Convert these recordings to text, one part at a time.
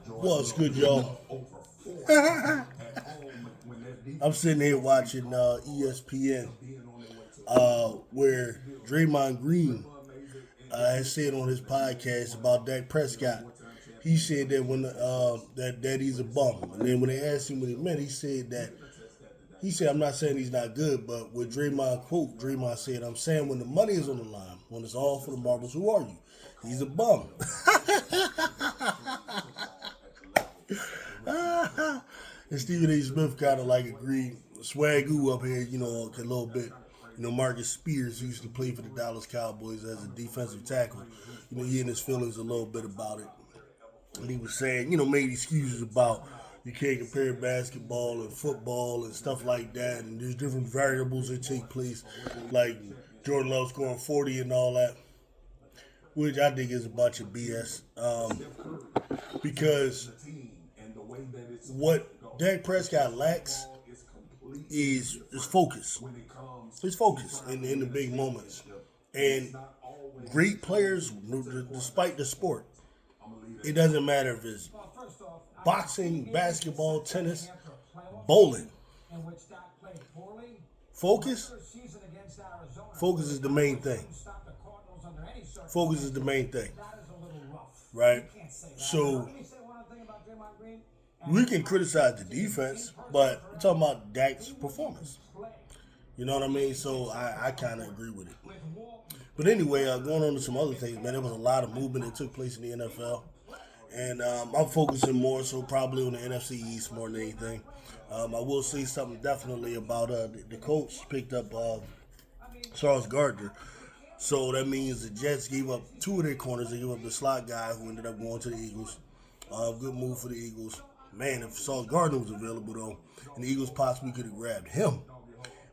What's good, y'all? I'm sitting here watching ESPN, where Draymond Green has said on his podcast about Dak Prescott. He said that when that he's a bum, and then when they asked him what he meant, he said, I'm not saying he's not good, but with Draymond quote, Draymond said, I'm saying when the money is on the line, when it's all for the marbles, who are you? He's a bum. And Stephen A. Smith kind of like agreed. Swagoo up here, a little bit. Marcus Spears used to play for the Dallas Cowboys as a defensive tackle. He in his feelings a little bit about it. And he was saying, made excuses about you can't compare basketball and football and stuff like that. And there's different variables that take place, like Jordan Love scoring 40 and all that, which I think is a bunch of BS. Because what Dak Prescott lacks is focus. It's focus in the big moments. And great players, despite the sport, it doesn't matter if it's boxing, basketball, tennis, bowling. Focus is the main thing. Focus is the main thing. Right? So we can criticize the defense, but we're talking about Dak's performance. You know what I mean? So I kind of agree with it. But anyway, going on to some other things, man, there was a lot of movement that took place in the NFL. And I'm focusing more so probably on the NFC East more than anything. I will say something definitely about the Colts picked up Sauce Gardner. So that means the Jets gave up two of their corners. They gave up the slot guy who ended up going to the Eagles. Good move for the Eagles. Man, if Sauce Gardner was available, though, and the Eagles possibly could have grabbed him,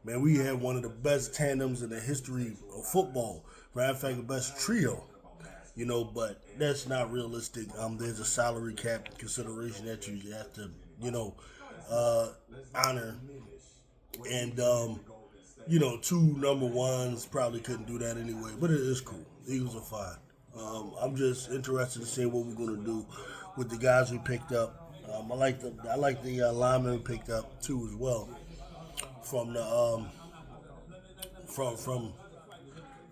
man, we had one of the best tandems in the history of football. Matter of fact, the best trio. But that's not realistic. There's a salary cap consideration that you have to, honor. And, two number ones probably couldn't do that anyway. But it is cool. The Eagles are fine. I'm just interested to see what we're going to do with the guys we picked up. I like the linemen we picked up too as well from the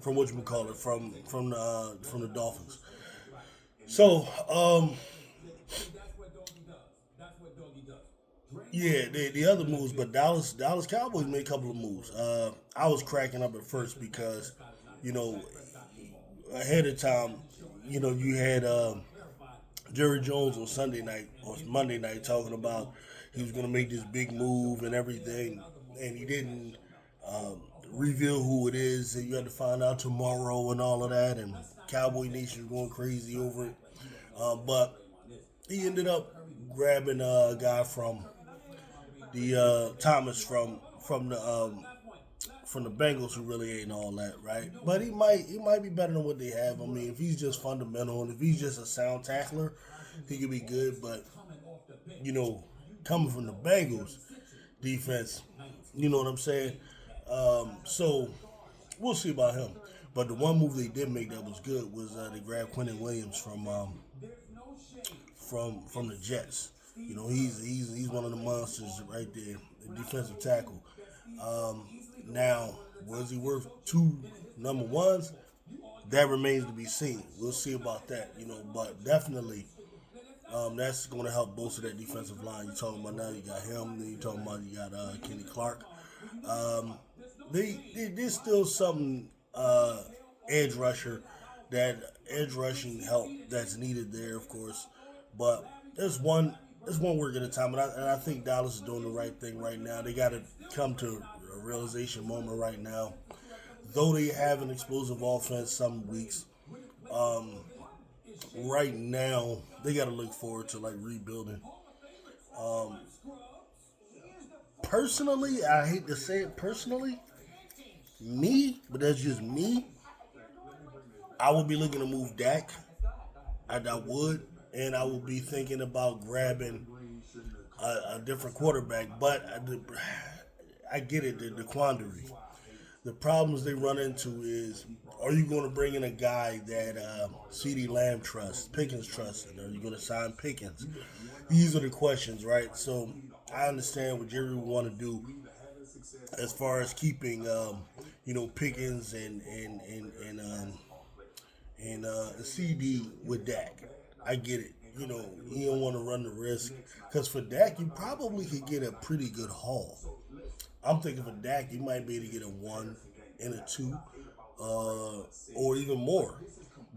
from whatchamacallit, from the Dolphins. So, yeah, the other moves, but Dallas Cowboys made a couple of moves. I was cracking up at first because, ahead of time, you had Jerry Jones on Sunday night or Monday night talking about he was going to make this big move and everything, and he didn't reveal who it is, and you had to find out tomorrow and all of that, and Cowboy Nation going crazy over it. But he ended up grabbing a guy from the Thomas from the Bengals, who really ain't all that, right? But he might be better than what they have. I mean, if he's just fundamental and if he's just a sound tackler, he could be good. But coming from the Bengals defense, you know what I'm saying? So we'll see about him. But the one move they did make that was good was they grabbed Quinnen Williams from the Jets. He's one of the monsters right there, the defensive tackle. Now, was he worth two number ones? That remains to be seen. We'll see about that, but definitely that's going to help bolster that defensive line. You're talking about now you got him, then you're talking about you got Kenny Clark. There's still some edge rushing help that's needed there, of course, but there's one work at a time, and I think Dallas is doing the right thing right now. They got to come to a realization moment right now. Though they have an explosive offense some weeks, right now they got to look forward to rebuilding. Personally, I hate to say it personally, but that's just me. I would be looking to move Dak. I would. And I will be thinking about grabbing a different quarterback. But I get it, the quandary. The problems they run into is, are you going to bring in a guy that CeeDee Lamb trusts, Pickens trusts, and are you going to sign Pickens? These are the questions, right? So I understand what Jerry would want to do as far as keeping, Pickens and CD with Dak. I get it. You don't want to run the risk because for Dak, you probably could get a pretty good haul. I'm thinking for Dak, you might be able to get a 1 and a 2, or even more.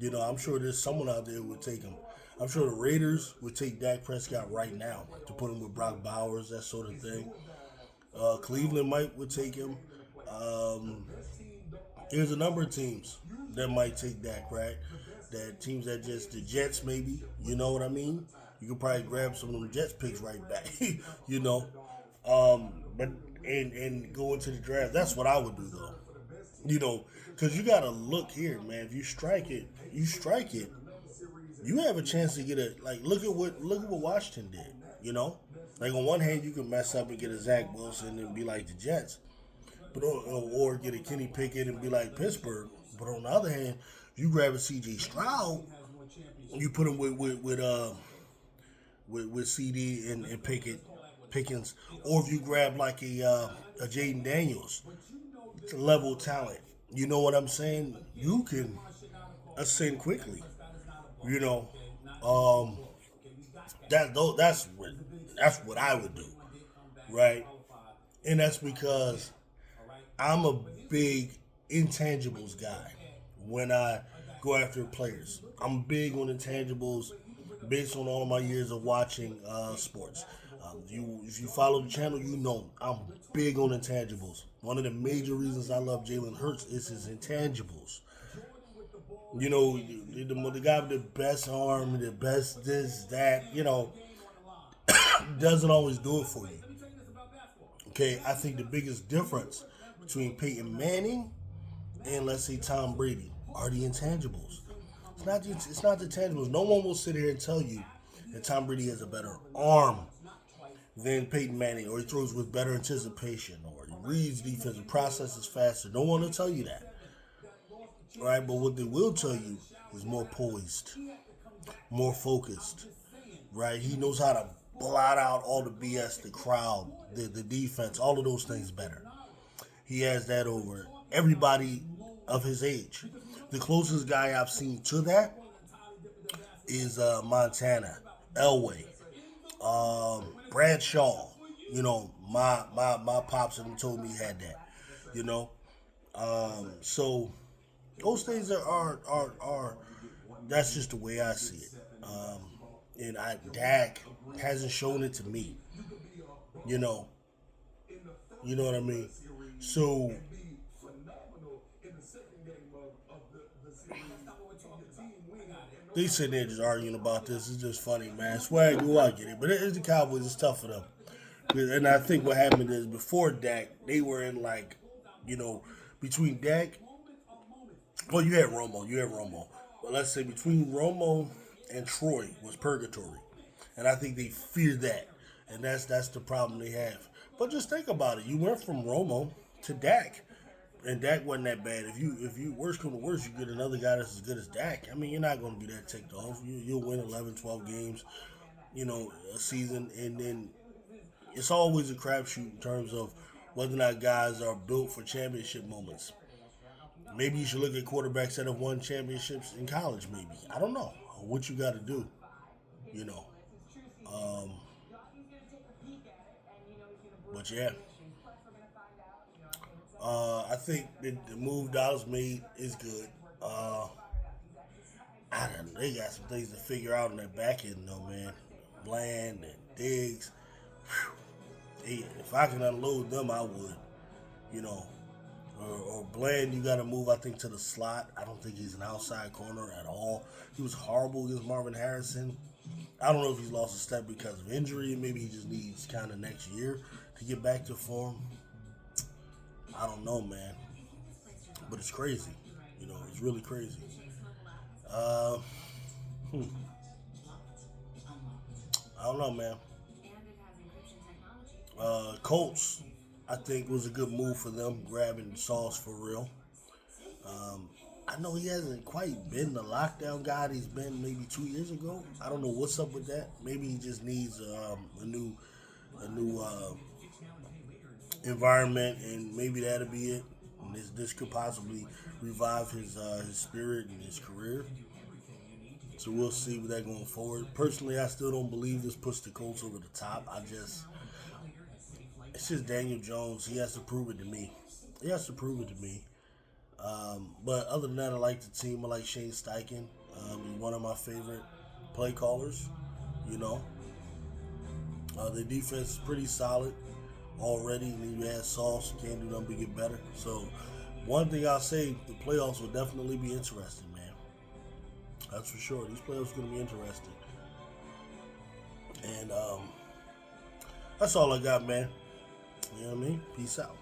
I'm sure there's someone out there who would take him. I'm sure the Raiders would take Dak Prescott right now to put him with Brock Bowers, that sort of thing. Cleveland would take him. There's a number of teams that might take Dak, right? That teams that just the Jets maybe, you know what I mean? You could probably grab some of them Jets picks right back, you know. But and go into the draft. That's what I would do though, because you gotta look here, man. If you strike it, you strike it. You have a chance to get look at what Washington did, Like on one hand, you can mess up and get a Zach Wilson and be like the Jets, but or get a Kenny Pickett and be like Pittsburgh. But on the other hand, you grab a C.J. Stroud, you put him with CD and Pickens, or if you grab like a Jaden Daniels level talent, you know what I'm saying? You can ascend quickly. You know, that's what I would do, right? And that's because I'm a big intangibles guy when I go after players. I'm big on intangibles based on all my years of watching sports. If you follow the channel, I'm big on intangibles. One of the major reasons I love Jalen Hurts is his intangibles. The guy with the best arm, the best this, that, doesn't always do it for you. Okay, I think the biggest difference between Peyton Manning and let's say Tom Brady are the intangibles. It's not the tangibles. No one will sit here and tell you that Tom Brady has a better arm than Peyton Manning, or he throws with better anticipation, or he reads defense and processes faster. No one will tell you that. Right? But what they will tell you is more poised, more focused. Right? He knows how to blot out all the BS, the crowd, the defense, all of those things better. He has that over everybody of his age. The closest guy I've seen to that is Montana, Elway, Bradshaw. My pops and told me he had that. So those things are that's just the way I see it. And Dak hasn't shown it to me. You know what I mean? So they sitting there just arguing about this. It's just funny, man. Swag, I get it. But it's the Cowboys. It's tough for them. And I think what happened is before Dak, they were in between Dak. Well, you had Romo. But let's say between Romo and Troy was purgatory. And I think they feared that. And that's the problem they have. But just think about it. You went from Romo to Dak. And Dak wasn't that bad. If you worst come to worst, you get another guy that's as good as Dak. I mean, you're not going to be that ticked off. You'll win 11, 12 games, a season. And then it's always a crapshoot in terms of whether or not guys are built for championship moments. Maybe you should look at quarterbacks that have won championships in college, maybe. I don't know what you got to do, But yeah. I think the move Dallas made is good. I don't know. They got some things to figure out on that back end, though, man. Bland and Diggs. If I can unload them, I would. Or Bland, you got to move, I think, to the slot. I don't think he's an outside corner at all. He was horrible against Marvin Harrison. I don't know if he's lost a step because of injury. Maybe he just needs kind of next year to get back to form. I don't know, man. But it's crazy. It's really crazy. I don't know, man. Colts. I think was a good move for them, grabbing Sauce for real. I know he hasn't quite been the lockdown guy that he's been maybe 2 years ago. I don't know what's up with that. Maybe he just needs a new environment, and maybe that'll be it. And this could possibly revive his spirit and his career. So we'll see with that going forward. Personally, I still don't believe this puts the Colts over the top. It's just Daniel Jones. He has to prove it to me. He has to prove it to me. But other than that, I like the team. I like Shane Steichen. He's one of my favorite play callers. You know, the defense is pretty solid already. And then you add Sauce, you can't do nothing but get better. So one thing I'll say, the playoffs will definitely be interesting, man. That's for sure. These playoffs are going to be interesting. And that's all I got, man. You know what I mean? Peace out.